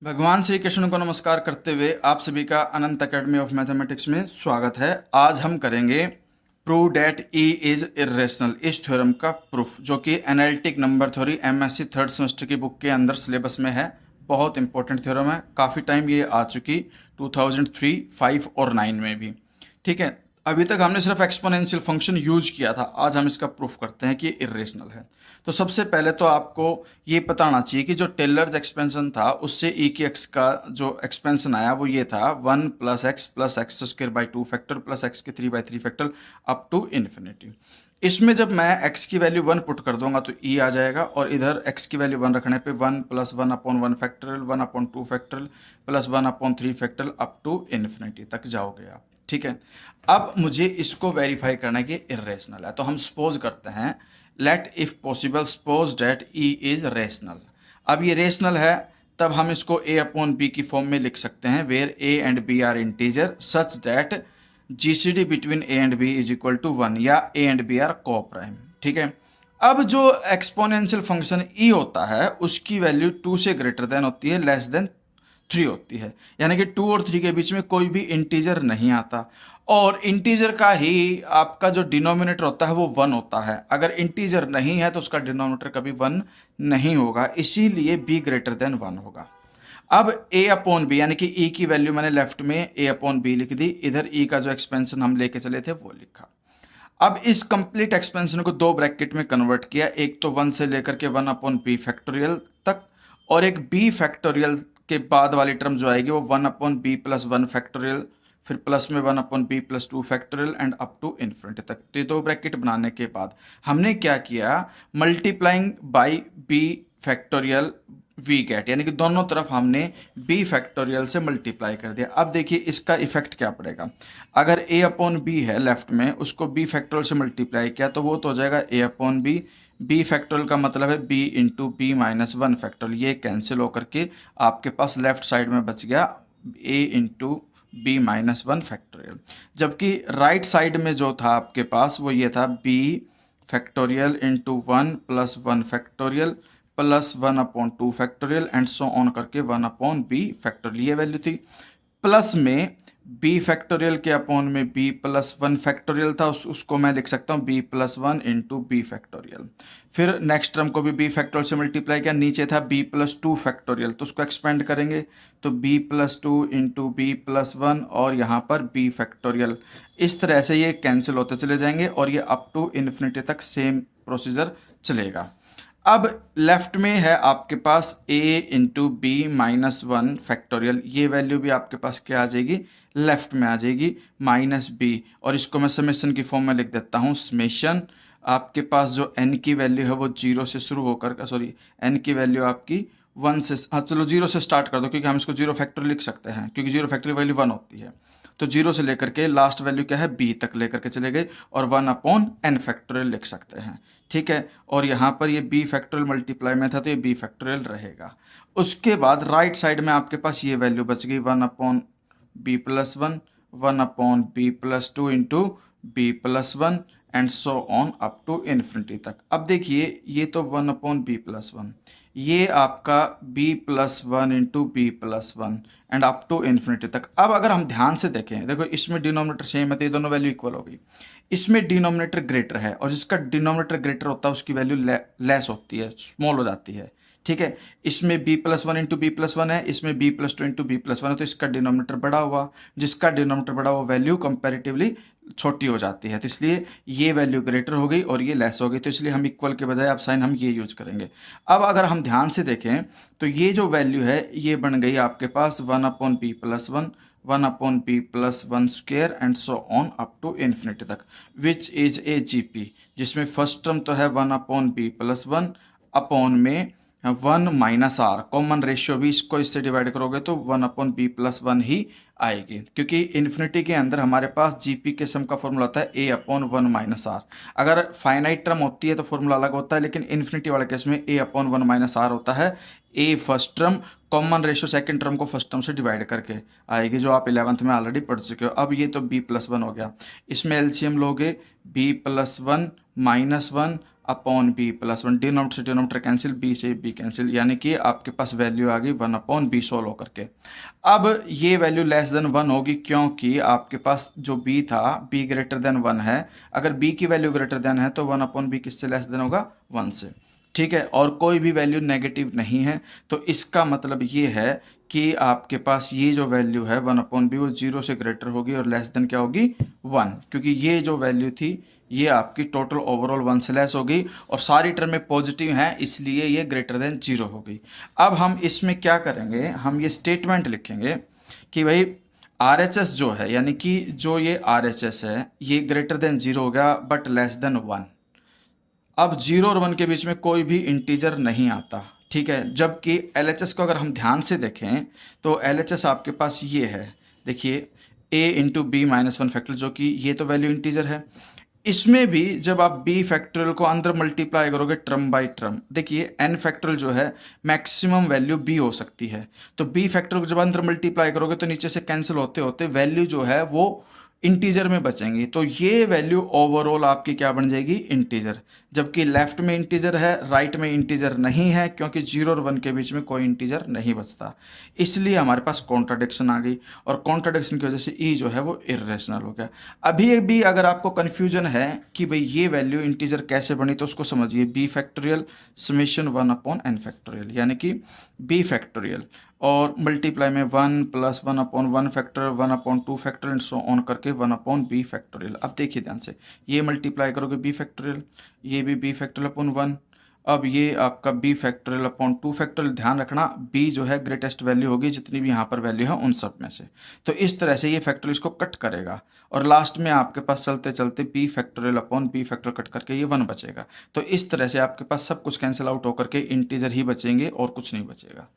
भगवान श्री कृष्ण को नमस्कार करते हुए आप सभी का अनंत अकेडमी ऑफ मैथमेटिक्स में स्वागत है। आज हम करेंगे prove that e is irrational, इस थ्योरम का प्रूफ, जो कि analytic number theory MSc third semester की बुक के अंदर सिलेबस में है। बहुत इंपॉर्टेंट थ्योरम है, काफ़ी टाइम ये आ चुकी 2003, 5 और 9 में भी। ठीक है, अभी तक हमने सिर्फ एक्सपोनेंशियल फंक्शन यूज किया था, आज हम इसका प्रूफ करते हैं कि ये इरेशनल है। तो सबसे पहले तो आपको ये पता होना चाहिए कि जो टेलर्स एक्सपेंशन था उससे ई की एक्स का जो एक्सपेंशन आया वो ये था 1 plus x square by 2 factor plus x के 3/3 फैक्टर अप टू इन्फिनिटी। इसमें जब मैं x की वैल्यू 1 पुट कर दूंगा तो e आ जाएगा, और इधर x की वैल्यू 1 रखने पे 1 plus 1/1 factorial 1/2 factorial plus 1/3 factorial up to infinity तक जाओगे आप। ठीक है, अब मुझे इसको वेरीफाई करना है कि इरेशनल है, तो हम सपोज करते हैं let if possible suppose that e is rational. अब ये रेशनल है तब हम इसको a अपॉन बी की फॉर्म में लिख सकते हैं, where a and b are integer such that GCD between a and b is equal to 1 या a and b are coprime. ठीक है, अब जो एक्सपोनेंशियल फंक्शन e होता है उसकी वैल्यू 2 से ग्रेटर देन होती है, लेस देन 3 होती है, यानी कि 2 और 3 के बीच में कोई भी इंटीजर नहीं आता, और इंटीजर का ही आपका जो डिनोमिनेटर होता है वो 1 होता है। अगर इंटीजर नहीं है तो उसका डिनोमिनेटर कभी 1 नहीं होगा, इसीलिए b ग्रेटर देन 1 होगा। अब a अपॉन बी यानी कि e की वैल्यू मैंने लेफ्ट में a अपॉन बी लिख दी, इधर e का जो एक्सपेंशन हम लेके चले थे वो लिखा। अब इस कंप्लीट एक्सपेंशन को दो ब्रैकेट में कन्वर्ट किया, एक तो 1 से लेकर के 1 अपॉन बी फैक्टोरियल तक, और एक b फैक्टोरियल के बाद वाली टर्म जो आएगी वो 1 अपॉन बी प्लस 1 फैक्टोरियल, फिर प्लस में 1 upon b plus 2 factorial and up to infinity तक। तो ये दो ब्रैकेट बनाने के बाद हमने क्या किया, multiplying by b factorial we get, यानी कि दोनों तरफ हमने b फैक्टोरियल से मल्टीप्लाई कर दिया। अब देखिए इसका इफेक्ट क्या पड़ेगा, अगर a अपॉन बी है लेफ्ट में, उसको b फैक्टोरियल से मल्टीप्लाई किया तो वो तो हो जाएगा a upon b, b factorial का मतलब है b into b minus 1 factorial, ये कैंसिल होकर के आपके पास लेफ्ट साइड में बच गया a into b minus 1 factorial, जबकि राइट साइड में जो था आपके पास वो ये था b फैक्टोरियल into 1 plus 1 factorial plus 1/2 factorial and so on करके 1/b फैक्टोरियल, ये वैल्यू थी। प्लस में b फैक्टोरियल के अपॉन में b प्लस 1 फैक्टोरियल था, उसको मैं लिख सकता हूँ b plus 1 into b factorial. फिर नेक्स्ट टर्म को भी b फैक्टोरियल से मल्टीप्लाई किया, नीचे था b प्लस 2 फैक्टोरियल, तो उसको एक्सपेंड करेंगे तो b plus 2 into b plus 1 और यहाँ पर b फैक्टोरियल। इस तरह से ये कैंसिल होते चले जाएंगे और ये अप टू इन्फिनिटी तक सेम प्रोसीजर चलेगा। अब लेफ्ट में है आपके पास a into b minus 1 factorial, ये वैल्यू भी आपके पास क्या आ जाएगी, लेफ्ट में आ जाएगी माइनस b, और इसको मैं समेशन की फॉर्म में लिख देता हूँ। समेशन आपके पास जो n की वैल्यू है वो 0 से शुरू होकर, सॉरी n की वैल्यू आपकी 1 से, हाँ चलो 0 से स्टार्ट कर दो क्योंकि हम इसको 0 फैक्टोरियल लिख सकते हैं, क्योंकि 0 फैक्टोरियल वैल्यू 1 होती है। तो 0 से लेकर के लास्ट वैल्यू क्या है b तक लेकर के चले गए, और 1/n फैक्टोरियल लिख सकते हैं। ठीक है, और यहाँ पर ये b फैक्टोरियल मल्टीप्लाई में था तो ये b फैक्टोरियल रहेगा। उसके बाद राइट साइड में आपके पास ये वैल्यू बच गई 1/b plus 1, 1/b plus 2 into b plus 1 and so on up to infinity तक। अब देखिए ये तो 1/b प्लस 1, ये आपका b plus 1 into b plus 1 and up to infinity तक। अब अगर हम ध्यान से देखें, देखो इसमें डिनोमिनेटर सेम है तो ये दोनों वैल्यू इक्वल हो गई, इसमें डिनोमिनेटर ग्रेटर है, और जिसका डिनोमिनेटर ग्रेटर होता है उसकी वैल्यू लेस होती है, स्मॉल हो जाती है। ठीक है, इसमें b plus 1 into b plus 1 है, इसमें b plus 2 into b plus 1 है, तो इसका डिनोमिनेटर बड़ा हुआ, जिसका डिनोमिनेटर बड़ा हुआ वैल्यू कंपैरेटिवली छोटी हो जाती है, तो इसलिए ये वैल्यू ग्रेटर हो गई और ये लेस हो गई, तो इसलिए हम इक्वल के बजाय अब साइन हम ये यूज करेंगे। अब अगर हम ध्यान से देखें तो ये जो वैल्यू है ये बन गई आपके पास 1/b plus 1, 1/b plus 1 square and so on up to infinity तक, विच इज ए जीपी, जिसमें फर्स्ट टर्म तो है 1/b प्लस 1 अपॉन में 1 माइनस आर, कॉमन रेशियो भी इसको इससे डिवाइड करोगे तो 1/b प्लस 1 ही आएगी, क्योंकि इन्फिनिटी के अंदर हमारे पास जीपी के सम का फॉर्मूला होता है a/1 माइनस आर। अगर फाइनाइट टर्म होती है तो फॉर्मूला अलग होता है, लेकिन इन्फिनिटी वाले केस में a/1 माइनस आर होता है। a first term, common ratio second term को फर्स्ट टर्म से डिवाइड करके आएगी, जो आप 11th में ऑलरेडी पढ़ चुके हो। अब ये तो b प्लस 1 हो गया, इसमें एलसीएम लोगे b plus 1 minus 1 upon b plus one, denominator से डिनोमिनेटर कैंसिल, बी से बी कैंसिल, यानी कि आपके पास वैल्यू आ गई 1 अपॉन बी सोल्व होकर के। अब ये वैल्यू लेस देन 1 होगी क्योंकि आपके पास जो बी था बी ग्रेटर देन 1 है। अगर बी की वैल्यू ग्रेटर देन है तो 1 अपॉन बी किससे लेस देन होगा, 1 से। ठीक है, और कोई भी वैल्यू नेगेटिव नहीं है, तो इसका मतलब ये है कि आपके पास ये जो वैल्यू है 1 अपॉन बी वो 0 से ग्रेटर होगी और लेस देन क्या होगी, 1, क्योंकि ये जो वैल्यू थी ये आपकी टोटल ओवरऑल 1 से लेस हो गई और सारी टर्म में पॉजिटिव हैं, इसलिए ये ग्रेटर देन 0 हो गई। अब हम इसमें क्या करेंगे, हम ये स्टेटमेंट लिखेंगे कि भाई RHS जो है, यानी कि जो ये RHS है ये ग्रेटर देन 0 हो गया बट लेस देन 1। अब 0 और 1 के बीच में कोई भी इंटीजर नहीं आता, ठीक है। जबकि LHS को अगर हम ध्यान से देखें तो LHS आपके पास ये है, देखिए a into b minus 1 factor, जो कि ये तो वैल्यू इंटीजर है। इसमें भी जब आप b फैक्टोरियल को अंदर मल्टीप्लाई करोगे टर्म बाय टर्म, देखिए n फैक्टोरियल जो है मैक्सिमम वैल्यू b हो सकती है, तो b फैक्टोरियल को जब अंदर मल्टीप्लाई करोगे तो नीचे से कैंसिल होते होते वैल्यू जो है वो इंटीजर में बचेंगी, तो ये वैल्यू ओवरऑल आपकी क्या बन जाएगी, इंटीजर। जबकि लेफ्ट में इंटीजर है, राइट में इंटीजर नहीं है, क्योंकि 0 और 1 के बीच में कोई इंटीजर नहीं बचता, इसलिए हमारे पास कॉन्ट्राडिक्शन आ गई और कॉन्ट्राडिक्शन की वजह से ई जो है वो इर्रेशनल हो गया। अभी भी अगर आपको कन्फ्यूजन है कि भाई ये वैल्यू इंटीजर कैसे बनी, तो उसको समझिए, b factorial summation 1 upon n factorial, यानी कि बी फैक्टोरियल और मल्टीप्लाई में 1 plus 1 upon 1 factorial, 1 upon 2 factorial and so on करके 1 अपॉन बी फैक्टोरियल। अब देखिए ध्यान से, ये मल्टीप्लाई करोगे बी फैक्टोरियल, ये भी बी फैक्टोरियल अपॉन 1, अब ये आपका बी फैक्टोरियल अपॉन 2 फैक्टोरियल। ध्यान रखना बी जो है ग्रेटेस्ट वैल्यू होगी जितनी भी यहाँ पर वैल्यू है उन सब में से, तो इस तरह से ये फैक्टोरियल इसको कट करेगा और लास्ट में आपके पास चलते चलते b factorial upon b factorial cut करके ये 1 बचेगा। तो इस तरह से आपके पास सब कुछ कैंसिल आउट होकर के इंटीजर ही बचेंगे और कुछ नहीं बचेगा।